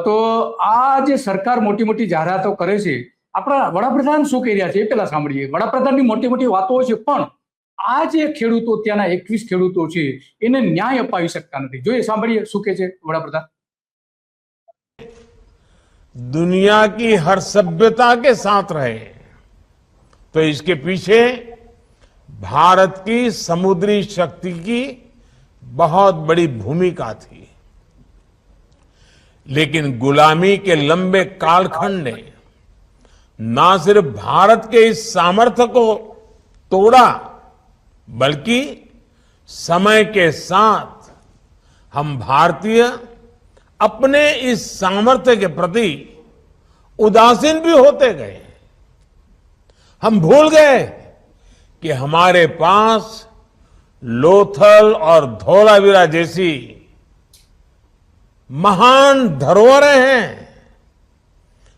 તો આ જે સરકાર મોટી મોટી જાહેરાતો કરે છે, આપણા વડાપ્રધાન શું કહી રહ્યા છે એ પેલા સાંભળીએ. વડાપ્રધાનની મોટી મોટી વાતો છે, પણ આ જે ખેડૂતો, ત્યાંના 21 ખેડૂતો છે, એને ન્યાય અપાવી શકતા નથી. જોઈએ, સાંભળીએ શું કહે છે વડાપ્રધાન. दुनिया की हर सभ्यता के साथ रहे तो इसके पीछे भारत की समुद्री शक्ति की बहुत बड़ी भूमिका थी। लेकिन गुलामी के लंबे कालखंड ने ना सिर्फ भारत के इस सामर्थ्य को तोड़ा, बल्कि समय के साथ हम भारतीय अपने इस सामर्थ्य के प्रति उदासीन भी होते गए। हम भूल गए कि हमारे पास लोथल और धोलावीरा जैसी महान धरोहरें हैं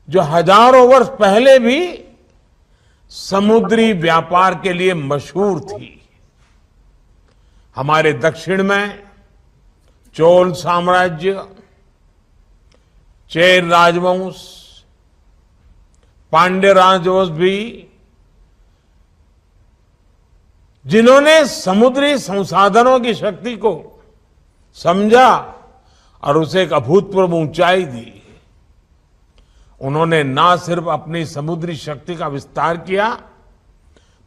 जो हजारों वर्ष पहले भी समुद्री व्यापार के लिए मशहूर थी। हमारे दक्षिण में चोल साम्राज्य, चेर राजवंश, पांड्य राजवंश भी, जिन्होंने समुद्री संसाधनों की शक्ति को समझा और उसे एक अभूतपूर्व ऊंचाई दी। उन्होंने ना सिर्फ अपनी समुद्री शक्ति का विस्तार किया,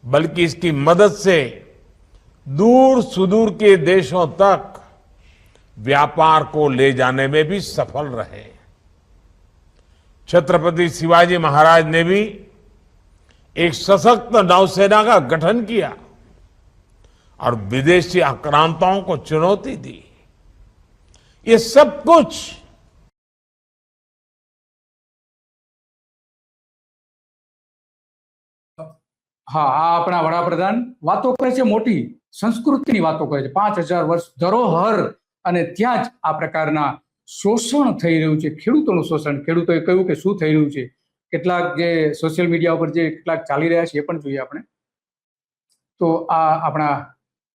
बल्कि इसकी मदद से दूर सुदूर के देशों तक व्यापार को ले जाने में भी सफल रहे। छत्रपति शिवाजी महाराज ने भी एक सशक्त नौसेना का गठन किया और विदेशी आक्रांताओं को चुनौती दी। ये सब कुछ હા, આ આપણા વડાપ્રધાન વાતો કરે છે, મોટી સંસ્કૃતિની વાતો કરે છે. 5000 વર્ષ ધરોહર, અને ત્યાં જ આ પ્રકારના શોષણ થઈ રહ્યું છે, ખેડૂતોનું શોષણ. ખેડૂતોએ કહ્યું કે શું થઈ રહ્યું છે, કેટલાક જે સોશિયલ મીડિયા ઉપર જે કેટલાક ચાલી રહ્યા છે એ પણ જોઈએ આપણે. તો આ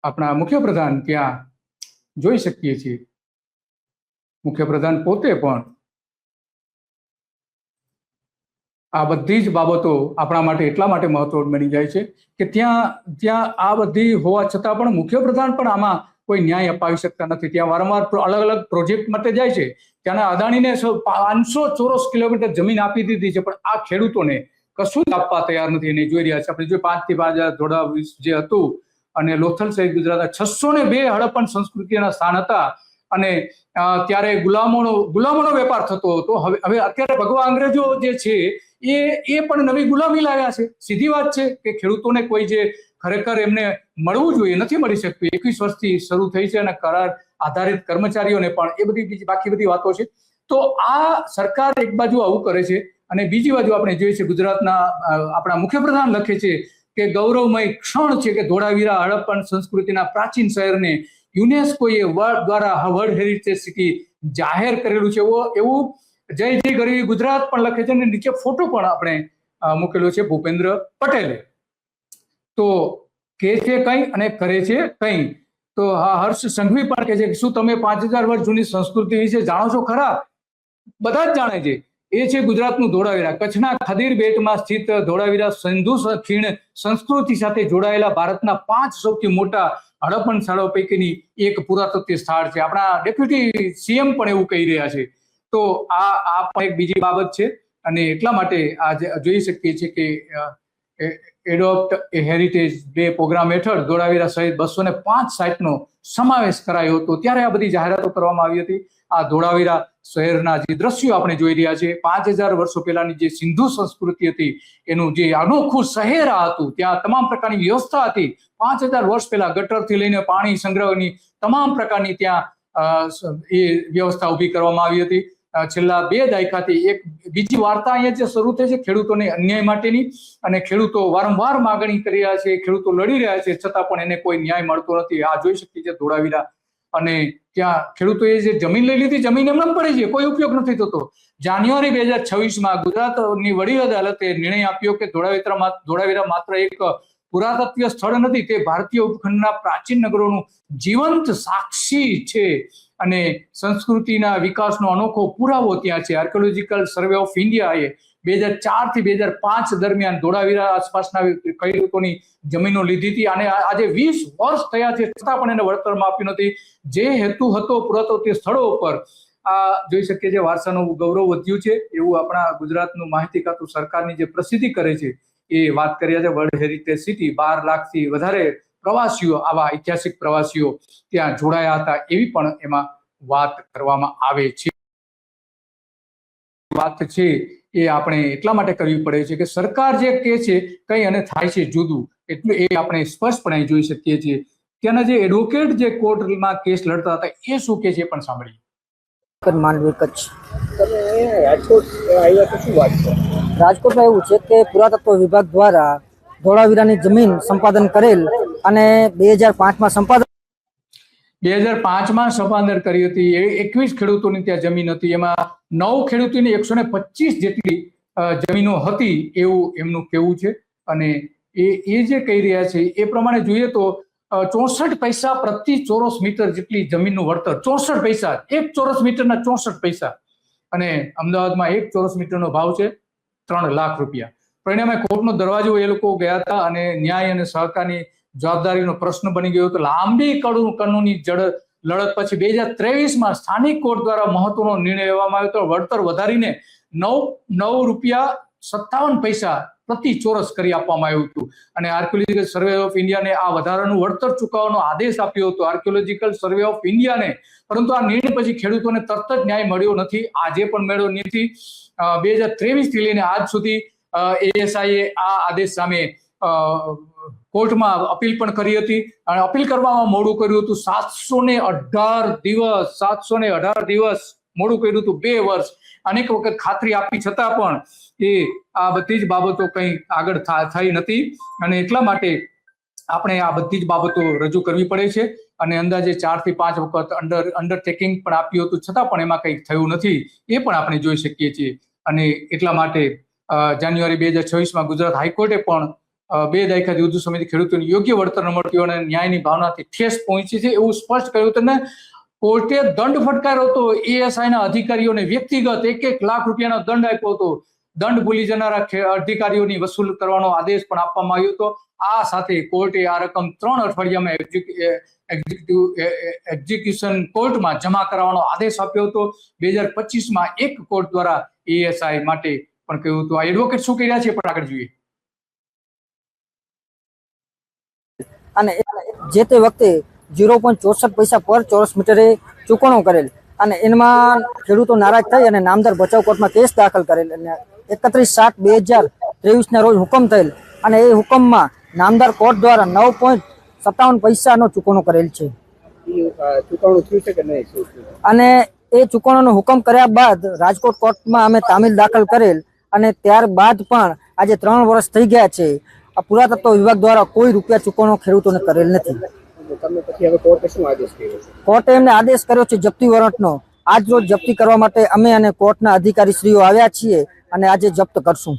આપણા મુખ્યપ્રધાન ત્યાં જોઈ શકીએ છીએ. મુખ્યપ્રધાન પોતે પણ આ બધી જ બાબતો આપણા માટે એટલા માટે મહત્વની બની જાય છે કે ત્યાં આ બધી હોવા છતાં પણ મુખ્યપ્રધાન પણ આમાં કોઈ ન્યાય અપાવી શકતા નથી. ત્યાં વારંવાર અલગ અલગ પ્રોજેક્ટ માટે જાય છે. ત્યાંના અદાણીને 500 ચોરસ કિલોમીટર જમીન આપી દીધી છે, પણ આ ખેડૂતોને કશું જ આપવા તૈયાર નથી. એને જોઈ રહ્યા છે આપણે. જો 5 થી 5000 ધોળા જે હતું, અને લોથલ સહિત ગુજરાતના 602 હડપ્પન સંસ્કૃતિના સ્થાન હતા, અને ત્યારે ગુલામોનો વેપાર થતો હતો. હવે અત્યારે ભગવા અંગ્રેજો જે છે એ પણ નવી ગુલામી લાવ્યા છે. સીધી વાત છે કે ખેડૂતોને કોઈ જે ખરેખર એમને મળવું જોઈએ નથી મળી શકતું. 21 વર્ષથી શરૂ થઈ છે, અને કરાર આધારિત કર્મચારીઓને પણ એ બધી બાકી બધી વાતો છે. તો આ સરકાર એક બાજુ આવું કરે છે, અને બીજી બાજુ આપણે જોઈએ છે ગુજરાતના આપણા મુખ્યપ્રધાન લખે છે કે ગૌરવમય ક્ષણ છે કે ધોળાવીરા હડપ્પન સંસ્કૃતિના પ્રાચીન શહેરને યુનેસ્કોએ દ્વારા વર્લ્ડ હેરિટેજ સિટી જાહેર કરેલું છે. એવું જય જય ગરવી ગુજરાત પણ લખે છે, અને નીચે ફોટો પણ આપણે મૂકેલો છે ભૂપેન્દ્ર પટેલે. તો કે છે કંઈ અને કરે છે કંઈ. તો હર્ષ સંઘવી પણ કહે છે કે શું તમે 5000 વર્ષ જૂની સંસ્કૃતિ વિશે જાણો છો ખરા? બધા જ જાણે છે. એ છે ગુજરાતનું ધોળાવીરા. કચ્છના ખદીર બેટમાં સ્થિત ધોળાવીરા સિંધુ ખીણ સંસ્કૃતિ સાથે જોડાયેલા ભારતના 5 સૌથી મોટા હડપ્પન સ્થળો પૈકીની એક પુરાતત્વ સ્થળ છે. આપણા ડેપ્યુટી સીએમ પણ એવું કહી રહ્યા છે. તો આ પણ એક બીજી બાબત છે, અને એટલા માટે આજે જોઈ શકીએ છીએ કે એડોપ્ટ એ હેરિટેજ ડે પ્રોગ્રામ હેઠળ ધોળાવીરા સહિત 205 સાઇટનો સમાવેશ કરાયો હતો. ત્યારે આ બધી જાહેરાતો કરવામાં આવી હતી. આ ધોળાવીરા શહેરના જે દ્રશ્યો આપણે જોઈ રહ્યા છીએ, 5000 વર્ષો પહેલાની જે સિંધુ સંસ્કૃતિ હતી એનું જે અનોખું શહેર હતું, ત્યાં તમામ પ્રકારની વ્યવસ્થા હતી. 5000 વર્ષ પહેલા ગટરથી લઈને પાણી સંગ્રહની તમામ પ્રકારની ત્યાં એ વ્યવસ્થા ઊભી કરવામાં આવી હતી. છેલ્લા 2 દાયકાથી એક બીજી વાર્તા અહીંયા જે શરૂ થઈ છે ખેડૂતોને અન્યાય માટેની, અને ખેડૂતો વારંવાર માગણી કરી રહ્યા છે, ખેડૂતો લડી રહ્યા છે, છતાં પણ એને કોઈ ન્યાય મળતો નથી. આ જોઈ શકીએ છીએ ધોળાવીરા. અને ત્યાં ખેડૂતોએ જે જમીન લઈ લીધી, જમીન એમ પડી છે, કોઈ ઉપયોગ નથી થતો. જાન્યુઆરી 2026માં ગુજરાતની વડી અદાલતે નિર્ણય આપ્યો કે ધોળાવીરા માત્ર એક પુરાતત્વીય સ્થળ નથી, તે ભારતીય ઉપખંડના પ્રાચીન નગરોનું જીવંત સાક્ષી છે અને સંસ્કૃતિના વિકાસનો અનોખો પુરાવો ત્યાં છે. આર્કિયોલોજીકલ સર્વે ઓફ ઇન્ડિયાએ 2004 થી 2005 દરમિયાન ધોળાવીરા આસપાસના ખેડૂતોની જમીનો લીધી હતી અને આજે 20 વર્ષ થયા છે છતાં પણ એને વળતરમાં આપ્યું નથી. જે હેતુ હતો પુરાતત્વીય સ્થળો ઉપર, આ જોઈ શકીએ છીએ વારસાનું ગૌરવ વધ્યું છે એવું આપણા ગુજરાતનું માહિતી ખાતું સરકારની જે પ્રસિદ્ધિ કરે છે એ વાત કર્યા છે. વર્લ્ડ હેરિટેજ સિટી, 12 લાખથી વધારે પ્રવાસીઓ, આવા ઐતિહાસિક પ્રવાસીઓ ત્યાં જોડાયા હતા એવી પણ એમાં વાત કરવામાં આવે છે. વાત છે એ આપણે એટલા માટે કરવી પડે છે કે સરકાર જે કહે છે કંઈ અને થાય છે જુદું, એટલું એ આપણે સ્પષ્ટપણે જોઈ શકીએ છીએ. ત્યાંના જે એડવોકેટ જે કોર્ટમાં કેસ લડતા હતા એ શું કહે છે પણ સાંભળીએ. માંડવી કચ્છ. રાજકોટમાં એવું છે કે પુરાતત્વ વિભાગ દ્વારા ધોળાવીરાની જમીન સંપાદન કરેલ અને 2005માં સંપાદન 2005માં સંપાદન કરી હતી. 21 ખેડૂતોની ત્યાં જમીન હતી, એમાં 9 ખેડૂતોની 125 જેટલી જમીનો હતી એવું એમનું કહેવું છે. અને એ જે કહી રહ્યા છે એ પ્રમાણે જોઈએ તો 64 પૈસા પ્રતિ ચોરસ મીટર જેટલી જમીનનું વળતર. 64 પૈસા, 1 ચોરસ મીટરના 64 પૈસા. અને અમદાવાદમાં 1 ચોરસ મીટરનો ભાવ છે 3 લાખ રૂપિયા. પરિણામે કોર્ટનો દરવાજો એ લોકો ગયા હતા અને ન્યાય અને સહકારની જવાબદારીનો પ્રશ્ન બની ગયો હતો. લાંબી કાનૂની લડત પછી 2023માં સ્થાનિક કોર્ટ દ્વારા મહત્વનો નિર્ણય લેવામાં આવ્યો હતો. વળતર વધારીને 9 રૂપિયા 57 પૈસા પ્રતિ ચોરસ કરી આપવામાં આવ્યું હતું. અને આર્કિયોલોજીકલ સર્વે ઓફ ઇન્ડિયાને આ વધારાનું વળતર ચૂકવવાનો આદેશ આપ્યો હતો આર્કિયોલોજીકલ સર્વે ઓફ ઇન્ડિયાને. પરંતુ આ નિર્ણય પછી ખેડૂતોને તરત જ ન્યાય મળ્યો નથી, આજે પણ મળ્યો નથી. 2023 થી લઈને આજ સુધી એએસઆઈએ આ આદેશ સામે કોર્ટમાં અપીલ પણ કરી હતી અને અપીલ કરવામાં મોડું કર્યું હતું. 718 દિવસ મોડું કર્યું હતું, 2 વર્ષ. અનેક વખત ખાતરી આપી છતાં પણ આ બધી જ બાબતો કંઈ આગળ થઈ નથી અને એટલા માટે આપણે આ બધી જ બાબતો રજૂ કરવી પડે છે. અને અંદાજે 4 થી 5 વખત અંડરટેકિંગ પણ આપ્યું હતું છતાં પણ એમાં કંઈ થયું નથી, એ પણ આપણે જોઈ શકીએ છીએ. અને એટલા માટે જાન્યુઆરી 2026માં ગુજરાત હાઈકોર્ટે પણ 2 દાયકાથી વધુ સમયથી ખેડૂતોને યોગ્ય વળતર ન મળતું અને ન્યાયની ભાવનાથી ઠેસ પહોંચી છે એવું સ્પષ્ટ કર્યું હતું. કોર્ટે દંડ ફટકાર્યો હતો એએસઆઈના અધિકારીઓને, વ્યક્તિગત 1 લાખ રૂપિયાનો દંડ આપ્યો હતો. દંડ ભૂલી જનારા અધિકારીઓની વસૂલ કરવાનો આદેશ પણ આપવામાં આવ્યો હતો. આ સાથે કોર્ટે આ રકમ 3 અઠવાડિયામાં એક્ઝિક્યુશન કોર્ટમાં જમા કરાવવાનો આદેશ આપ્યો હતો. 2025માં એક કોર્ટ દ્વારા એએસઆઈ માટે પણ કહ્યું હતું. આ એડવોકેટ શું કર્યા છે પણ આગળ જોઈએ. અને જે તે વખતે 0.64 પૈસા પર ચોરસ મીટરે ચૂકવણો કરેલ અને એમાં ખેડૂતો નારાજ થઈ અને નામદાર બચાવ કોર્ટમાં કેસ દાખલ કરેલ અને 31/7/2023ના રોજ હુકમ થયેલ અને એ હુકમમાં નામદાર કોર્ટ દ્વારા 9.57 પૈસાનો ચૂકવણો કરેલ છે. અને એ ચૂકવણોનો હુકમ કર્યા બાદ રાજકોટ કોર્ટમાં અમે તામીલ દાખલ કરેલ અને ત્યારબાદ પણ આજે 3 વર્ષ થઈ ગયા છે. આ પુરાતત્વ વિભાગ દ્વારા કોઈ રૂપિયા ચૂકવણો ખેડૂતોને કરેલ નથી. કોર્ટે એમને આદેશ કર્યો છે જપ્તી વોરંટનો. આજ રોજ જપ્તી કરવા માટે અમે અને કોર્ટના અધિકારી શ્રીઓ આવ્યા છીએ અને આજે જપ્ત કરશું.